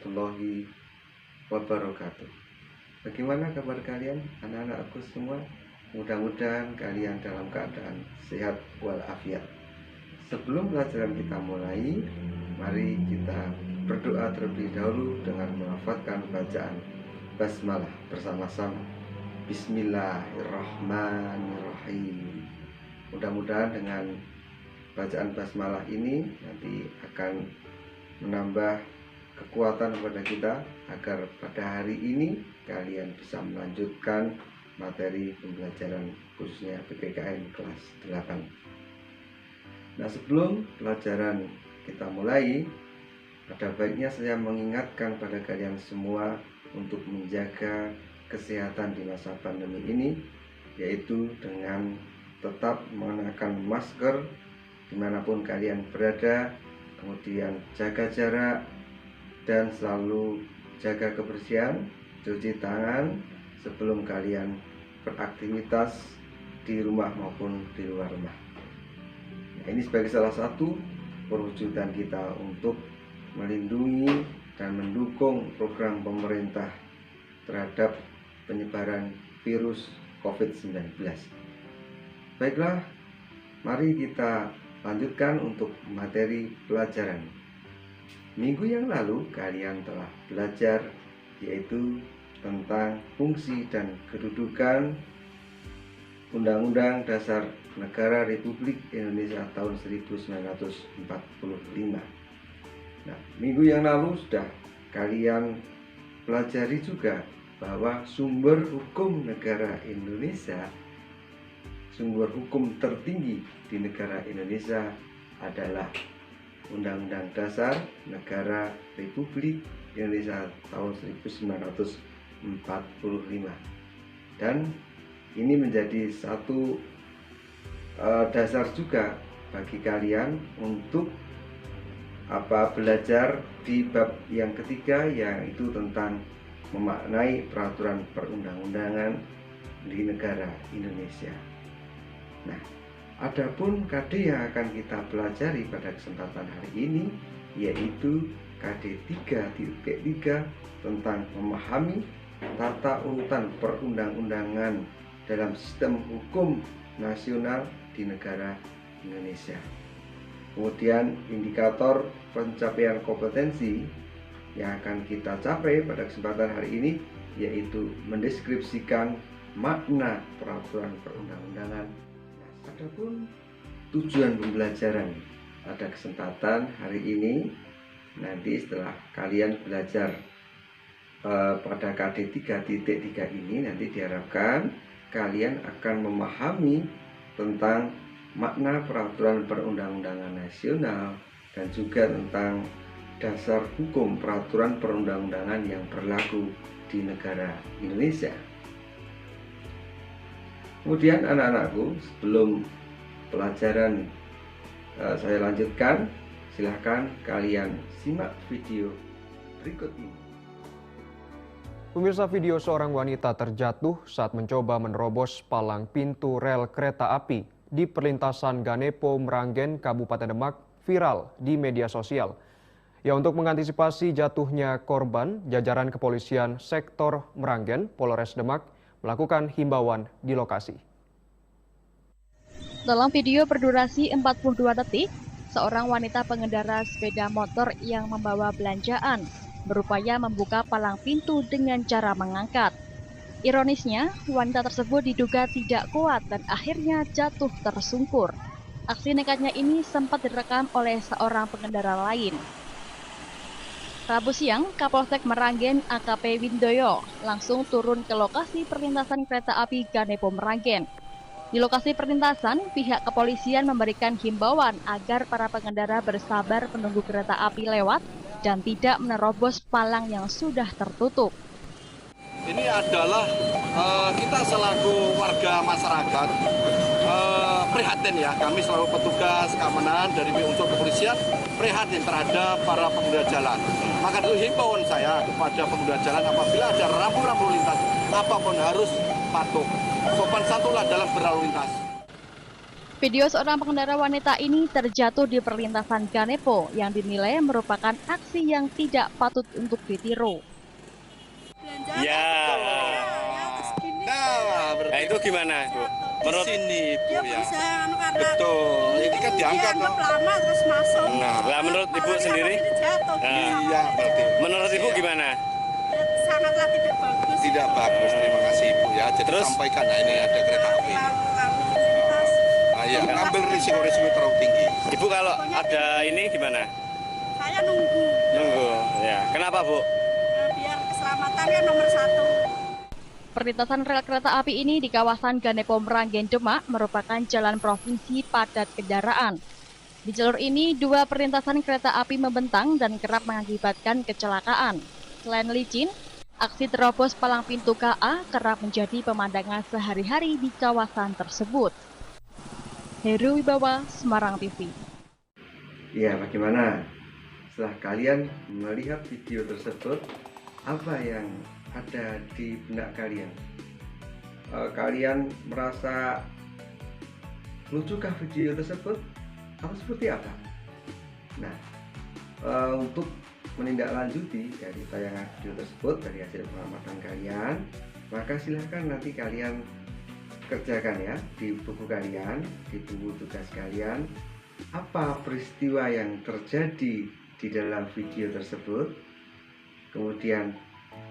warahmatullahi wabarakatuh. Bagaimana kabar kalian, anak-anakku semua? Mudah-mudahan kalian dalam keadaan sehat walafiat. Sebelum pelajaran kita mulai, mari kita berdoa terlebih dahulu dengan melafazkan bacaan basmalah bersama-sama. Bismillahirrahmanirrahim. Mudah-mudahan dengan bacaan basmalah ini nanti akan menambah kekuatan kepada kita agar pada hari ini kalian bisa melanjutkan materi pembelajaran khususnya PPKN kelas 8. Nah, sebelum pelajaran kita mulai, ada baiknya saya mengingatkan pada kalian semua untuk menjaga kesehatan di masa pandemi ini, yaitu dengan tetap mengenakan masker dimanapun kalian berada, kemudian jaga jarak, dan selalu jaga kebersihan, cuci tangan sebelum kalian beraktivitas di rumah maupun di luar rumah. Nah, ini sebagai salah satu perwujudan kita untuk melindungi dan mendukung program pemerintah terhadap penyebaran virus COVID-19. Baiklah, mari kita lanjutkan untuk materi pelajaran. Minggu yang lalu kalian telah belajar yaitu tentang fungsi dan kedudukan Undang-Undang Dasar Negara Republik Indonesia tahun 1945. Nah, minggu yang lalu sudah kalian pelajari juga bahwa sumber hukum negara Indonesia, sumber hukum tertinggi di negara Indonesia adalah Undang-Undang Dasar Negara Republik Indonesia tahun 1945. Dan ini menjadi satu dasar juga bagi kalian untuk belajar di bab yang ketiga, yaitu tentang memaknai peraturan perundang-undangan di negara Indonesia. Nah, adapun KD yang akan kita pelajari pada kesempatan hari ini yaitu KD 3.3 tentang memahami tata urutan perundang-undangan dalam sistem hukum nasional di negara Indonesia. Kemudian indikator pencapaian kompetensi yang akan kita capai pada kesempatan hari ini yaitu mendeskripsikan makna peraturan perundang-undangan. Adapun tujuan pembelajaran pada kesempatan hari ini, nanti setelah kalian belajar pada KD 3.3 ini, nanti diharapkan kalian akan memahami tentang makna peraturan perundang-undangan nasional dan juga tentang dasar hukum peraturan perundang-undangan yang berlaku di negara Indonesia. Kemudian anak-anakku, sebelum pelajaran saya lanjutkan, silahkan kalian simak video berikut ini. Pemirsa, video seorang wanita terjatuh saat mencoba menerobos palang pintu rel kereta api di perlintasan Ganepo Meranggen, Kabupaten Demak viral di media sosial. Ya, untuk mengantisipasi jatuhnya korban, jajaran kepolisian sektor Meranggen, Polres Demak, melakukan himbauan di lokasi. Dalam video berdurasi 42 detik, seorang wanita pengendara sepeda motor yang membawa belanjaan berupaya membuka palang pintu dengan cara mengangkat. Ironisnya, wanita tersebut diduga tidak kuat dan akhirnya jatuh tersungkur. Aksi nekatnya ini sempat direkam oleh seorang pengendara lain. Rabu siang, Kapolsek Meranggen AKP Windoyo langsung turun ke lokasi perlintasan kereta api Ganepo Meranggen. Di lokasi perlintasan, pihak kepolisian memberikan himbauan agar para pengendara bersabar menunggu kereta api lewat dan tidak menerobos palang yang sudah tertutup. Ini adalah kita selaku warga masyarakat prihatin ya, kami selalu petugas keamanan dari unsur kepolisian prihatin terhadap para pengguna jalan. Maka dulu himbauan saya kepada pengguna jalan apabila ada rambu-rambu lintas apapun harus patuh. Sopan santunlah dalam berlalu lintas. Video seorang pengendara wanita ini terjatuh di perlintasan Ganepo yang dinilai merupakan aksi yang tidak patut untuk ditiru. Ya, nah itu gimana, Bu? Menurut sini, Bu, Dia ya. berusaha karena Betul, ini kan diangkat, dianggap toh. lama terus masuk. Nah, lah menurut Ibu Malah sendiri? sama ini jatuh. Nah. Iya, berarti. Menurut Ibu Iya. gimana? Ya, sangatlah tidak bagus. Tidak bagus, terima kasih Ibu ya. Jadi Terus? sampaikan, nah ini ada kereta api. Lalu lintas. Nah, ya, ngambil risiko-risiko terlalu tinggi. Ibu kalau ada ini gimana? Saya nunggu. Nunggu. Ya, kenapa Bu? Biar keselamatannya nomor 1. Perlintasan rel kereta api ini di kawasan Ganepo Meranggen Demak merupakan jalan provinsi padat kendaraan. Di jalur ini, 2 perlintasan kereta api membentang dan kerap mengakibatkan kecelakaan. Selain licin, aksi terobos palang pintu KA kerap menjadi pemandangan sehari-hari di kawasan tersebut. Heru Wibawa, Semarang TV. Ya, bagaimana? Setelah kalian melihat video tersebut, apa yang ada di benak kalian? Kalian merasa lucukah video tersebut? Atau seperti apa? Nah, untuk menindaklanjuti dari tayangan video tersebut dari hasil pengamatan kalian, maka silahkan nanti kalian kerjakan ya di buku kalian, di buku tugas kalian, apa peristiwa yang terjadi di dalam video tersebut, kemudian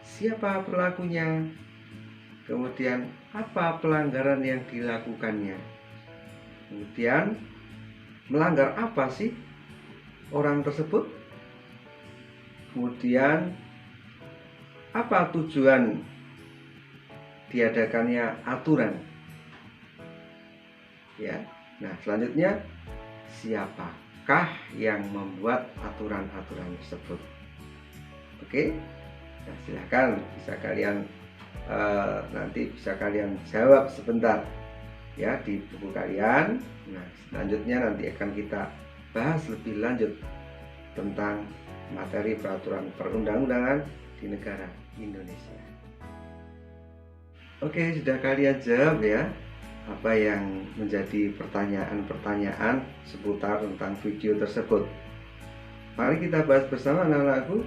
siapa pelakunya, kemudian apa pelanggaran yang dilakukannya, kemudian melanggar apa sih orang tersebut, kemudian apa tujuan diadakannya aturan ya. Nah, selanjutnya siapakah yang membuat aturan-aturan tersebut? Oke. Nah, silahkan bisa kalian nanti bisa kalian jawab sebentar ya di buku kalian. Nah, selanjutnya nanti akan kita bahas lebih lanjut tentang materi peraturan perundang-undangan di negara Indonesia. Oke, sudah kalian jawab ya apa yang menjadi pertanyaan-pertanyaan seputar tentang video tersebut. Mari kita bahas bersama anak-anakku.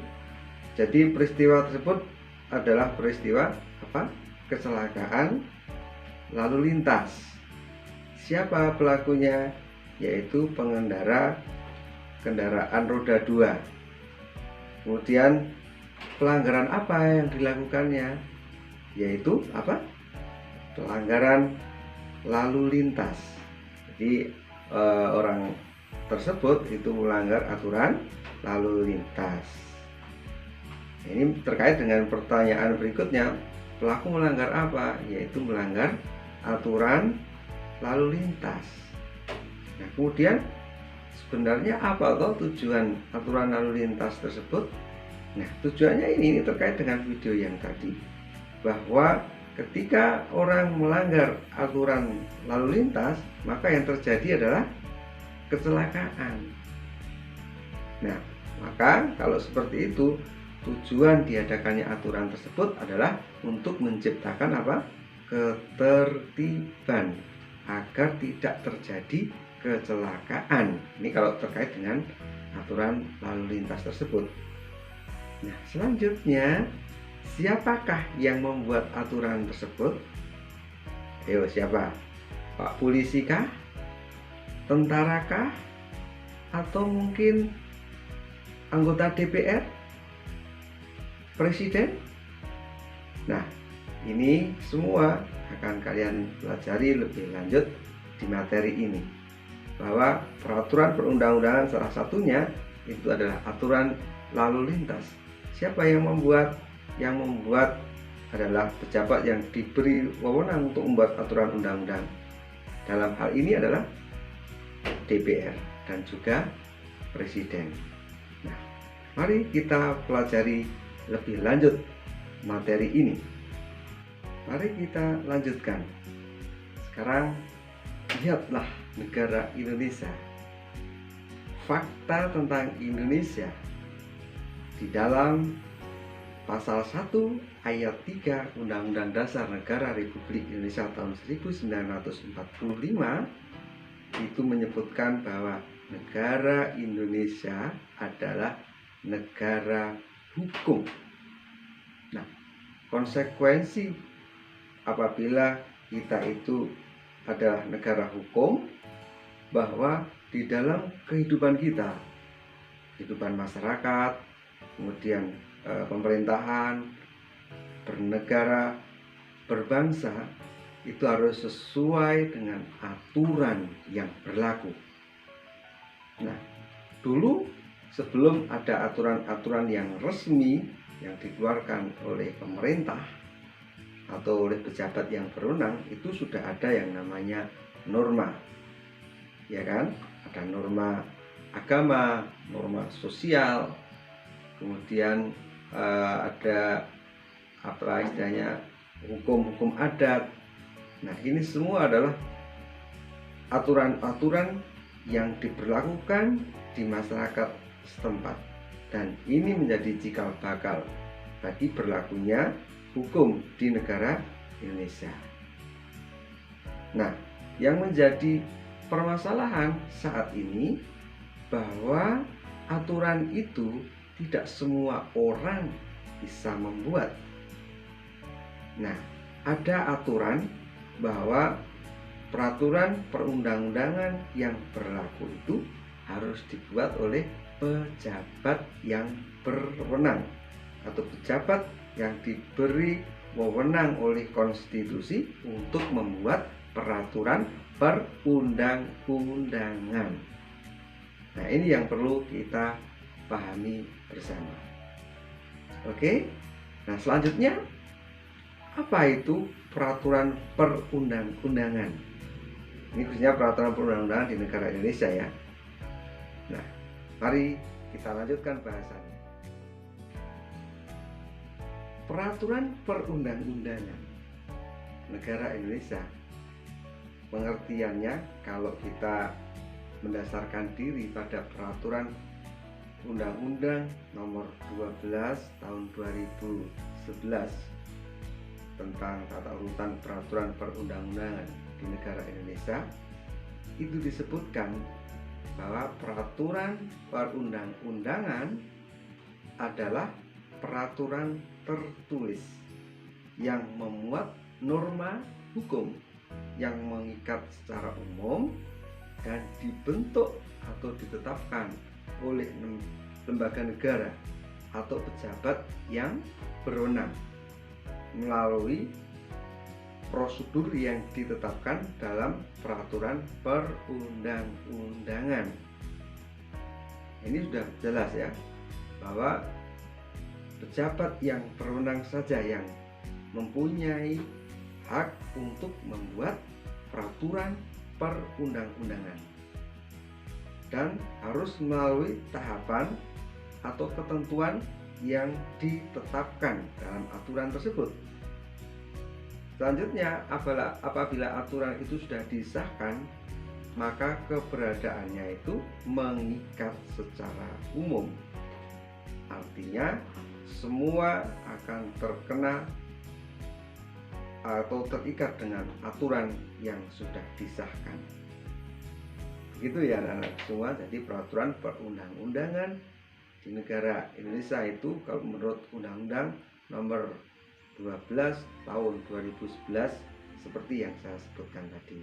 Jadi peristiwa tersebut adalah peristiwa apa? Kecelakaan lalu lintas. Siapa pelakunya? Yaitu pengendara kendaraan roda 2. Kemudian pelanggaran apa yang dilakukannya? Yaitu apa? Pelanggaran lalu lintas. Jadi orang tersebut itu melanggar aturan lalu lintas. Ini terkait dengan pertanyaan berikutnya, pelaku melanggar apa? Yaitu melanggar aturan lalu lintas. Nah, kemudian sebenarnya apa toh tujuan aturan lalu lintas tersebut? Nah, tujuannya ini terkait dengan video yang tadi, bahwa ketika orang melanggar aturan lalu lintas, maka yang terjadi adalah kecelakaan. Nah, maka kalau seperti itu, tujuan diadakannya aturan tersebut adalah untuk menciptakan apa? Ketertiban agar tidak terjadi kecelakaan. Ini kalau terkait dengan aturan lalu lintas tersebut. Nah, selanjutnya siapakah yang membuat aturan tersebut? Ayo, siapa? Pak polisi kah? Tentara kah? Atau mungkin anggota DPR? Presiden? Nah, ini semua akan kalian pelajari lebih lanjut di materi ini. Bahwa peraturan perundang-undangan salah satunya itu adalah aturan lalu lintas. Siapa yang membuat? Yang membuat adalah pejabat yang diberi wewenang untuk membuat aturan undang-undang. Dalam hal ini adalah DPR dan juga Presiden. Nah, mari kita pelajari lebih lanjut materi ini. Mari kita lanjutkan. Sekarang lihatlah negara Indonesia. Fakta tentang Indonesia di dalam Pasal 1 ayat 3 Undang-Undang Dasar Negara Republik Indonesia tahun 1945 itu menyebutkan bahwa negara Indonesia adalah negara hukum. Nah, konsekuensi apabila kita itu adalah negara hukum, bahwa di dalam kehidupan kita, kehidupan masyarakat, kemudian pemerintahan, bernegara, berbangsa, itu harus sesuai dengan aturan yang berlaku. Nah, dulu sebelum ada aturan-aturan yang resmi yang dikeluarkan oleh pemerintah atau oleh pejabat yang berwenang, itu sudah ada yang namanya norma. Ya kan? Ada norma agama, norma sosial, kemudian ada apa istilahnya hukum-hukum adat. Nah, ini semua adalah aturan-aturan yang diberlakukan di masyarakat setempat, dan ini menjadi cikal bakal bagi berlakunya hukum di negara Indonesia. Nah, yang menjadi permasalahan saat ini bahwa aturan itu tidak semua orang bisa membuat. Nah, ada aturan bahwa peraturan perundang-undangan yang berlaku itu harus dibuat oleh pejabat yang berwenang atau pejabat yang diberi wewenang oleh konstitusi untuk membuat peraturan perundang-undangan. Nah, ini yang perlu kita pahami bersama. Oke. Nah, selanjutnya apa itu peraturan perundang-undangan? Ini khususnya peraturan perundang-undangan di negara Indonesia ya. Nah, mari kita lanjutkan bahasannya. Peraturan perundang-undangan negara Indonesia, pengertiannya kalau kita mendasarkan diri pada peraturan Undang-Undang Nomor 12 Tahun 2011 tentang tata urutan peraturan perundang-undangan di negara Indonesia, itu disebutkan bahwa peraturan perundang-undangan adalah peraturan tertulis yang memuat norma hukum yang mengikat secara umum dan dibentuk atau ditetapkan oleh lembaga negara atau pejabat yang berwenang melalui prosedur yang ditetapkan dalam peraturan perundang-undangan. Ini sudah jelas ya, bahwa pejabat yang berwenang saja yang mempunyai hak untuk membuat peraturan perundang-undangan, dan harus melalui tahapan atau ketentuan yang ditetapkan dalam aturan tersebut. Selanjutnya, apabila aturan itu sudah disahkan, maka keberadaannya itu mengikat secara umum. Artinya, semua akan terkena atau terikat dengan aturan yang sudah disahkan. Begitu ya anak-anak semua. Jadi peraturan perundang-undangan di negara Indonesia itu kalau menurut Undang-Undang Nomor 12 Tahun 2011 seperti yang saya sebutkan tadi.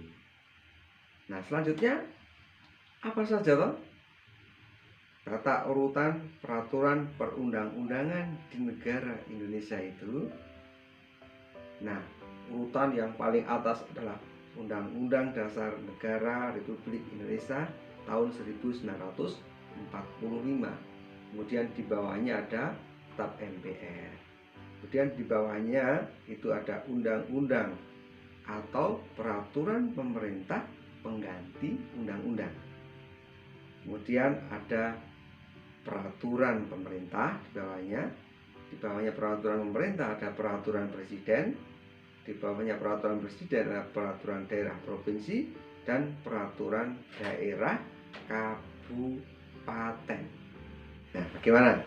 Nah, selanjutnya apa saja toh tata urutan peraturan perundang-undangan di negara Indonesia itu? Nah, urutan yang paling atas adalah Undang-Undang Dasar Negara Republik Indonesia tahun 1945. Kemudian di bawahnya ada Kitab MPR. Kemudian di bawahnya itu ada undang-undang atau peraturan pemerintah pengganti undang-undang. Kemudian ada peraturan pemerintah di bawahnya. Di bawahnya peraturan pemerintah ada peraturan presiden. Di bawahnya peraturan presiden ada peraturan daerah provinsi dan peraturan daerah kabupaten. Nah, bagaimana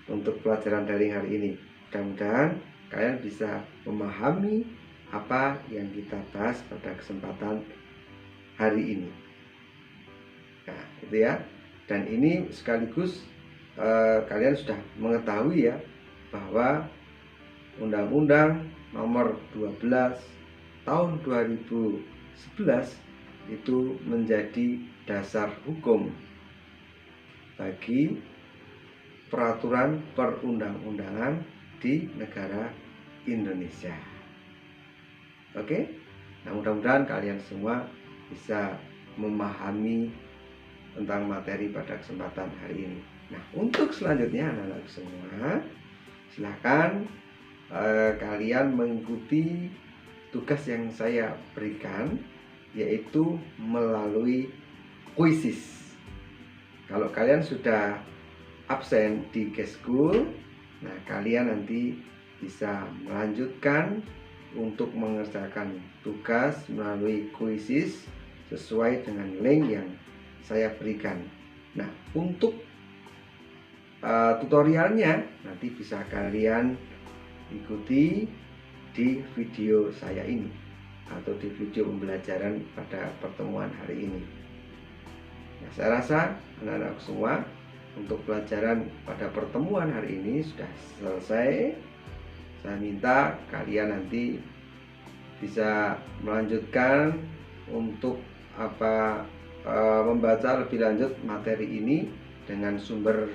untuk pelajaran daring hari ini? Mudah-mudahan kalian bisa memahami apa yang kita bahas pada kesempatan hari ini. gitu ya. Dan ini sekaligus kalian sudah mengetahui ya bahwa Undang-Undang Nomor 12 Tahun 2011 itu menjadi dasar hukum bagi peraturan perundang-undangan di negara Indonesia. Oke? Nah, mudah-mudahan kalian semua bisa memahami tentang materi pada kesempatan hari ini. Nah, untuk selanjutnya anak-anak semua, silakan kalian mengikuti tugas yang saya berikan, yaitu melalui kuisis. Kalau kalian sudah absen di G-School, nah kalian nanti bisa melanjutkan untuk mengerjakan tugas melalui kuisis sesuai dengan link yang saya berikan. Nah, untuk tutorialnya nanti bisa kalian ikuti di video saya ini atau di video pembelajaran pada pertemuan hari ini. Nah, saya rasa anak-anak semua untuk pelajaran pada pertemuan hari ini sudah selesai. Saya minta kalian nanti bisa melanjutkan untuk membaca lebih lanjut materi ini dengan sumber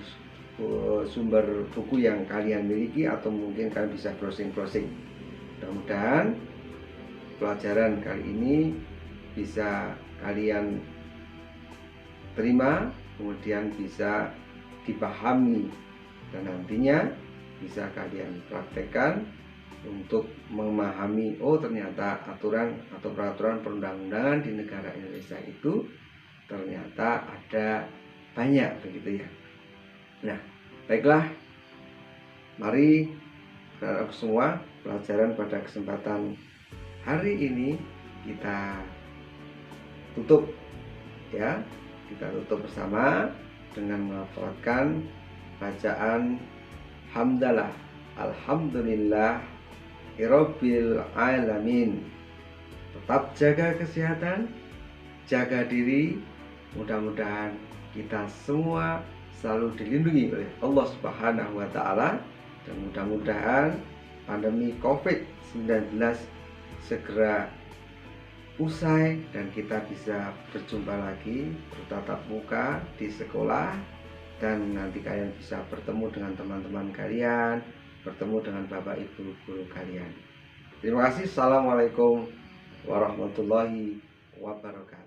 buku yang kalian miliki, atau mungkin kalian bisa browsing. Mudah-mudahan pelajaran kali ini bisa kalian terima, kemudian bisa dipahami, dan nantinya bisa kalian praktekkan untuk memahami, oh ternyata aturan atau peraturan perundang-undangan di negara Indonesia itu ternyata ada banyak, begitu ya. Nah, baiklah, mari anak-anak semua, pelajaran pada kesempatan hari ini kita tutup ya. Kita tutup bersama dengan melafalkan bacaan hamdalah, alhamdulillah Rabbil alamin. Tetap jaga kesehatan, jaga diri. Mudah-mudahan kita semua selalu dilindungi oleh Allah Subhanahu wa taala, dan mudah-mudahan pandemi COVID-19 segera usai dan kita bisa berjumpa lagi, bertatap muka di sekolah, dan nanti kalian bisa bertemu dengan teman-teman kalian, bertemu dengan Bapak Ibu guru kalian. Terima kasih. Assalamualaikum warahmatullahi wabarakatuh.